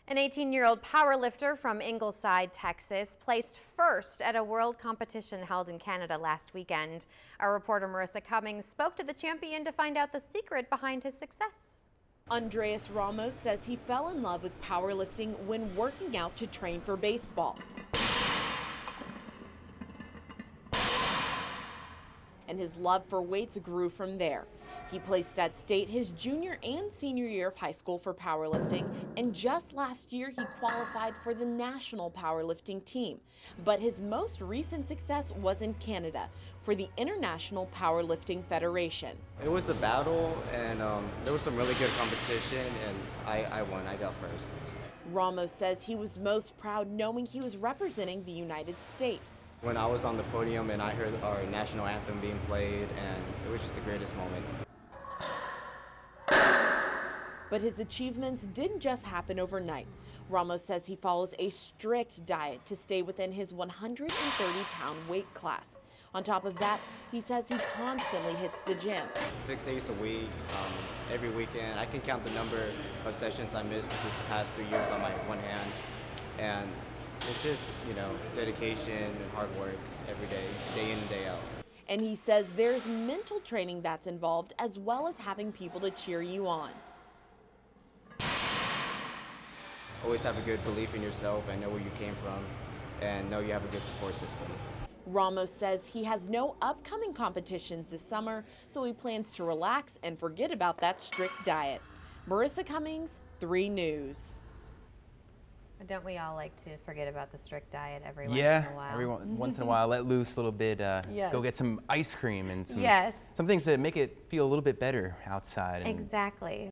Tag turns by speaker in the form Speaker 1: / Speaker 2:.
Speaker 1: An 18-year-old powerlifter from Ingleside, Texas, placed first at a world competition held in Canada last weekend. Our reporter Marissa Cummings spoke to the champion to find out the secret behind his success.
Speaker 2: Andreas Ramos says he fell in love with powerlifting when working out to train for baseball. And his love for weights grew from there. He placed at state his junior and senior year of high school for powerlifting, and just last year he qualified for the national powerlifting team. But his most recent success was in Canada for the International Powerlifting Federation.
Speaker 3: It was a battle, and there was some really good competition, and I won. I got first.
Speaker 2: Ramos says he was most proud knowing he was representing the United States.
Speaker 3: When I was on the podium and I heard our national anthem being played, and it was just the greatest moment.
Speaker 2: But his achievements didn't just happen overnight. Ramos says he follows a strict diet to stay within his 130-pound weight class. On top of that, he says he constantly hits the gym.
Speaker 3: 6 days a week, every weekend. I can count the number of sessions I missed these past 3 years on my one hand. And it's just, dedication and hard work every day in and day out.
Speaker 2: And he says there's mental training that's involved, as well as having people to cheer you on.
Speaker 3: Always have a good belief in yourself and know where you came from and know you have a good support system.
Speaker 2: Ramos says he has no upcoming competitions this summer, so he plans to relax and forget about that strict diet. Marissa Cummings, 3 News.
Speaker 1: Don't we all like to forget about the strict diet every once in a while?
Speaker 4: Every once in a while, let loose a little bit, go get some ice cream and some things to make it feel a little bit better outside.
Speaker 1: Exactly.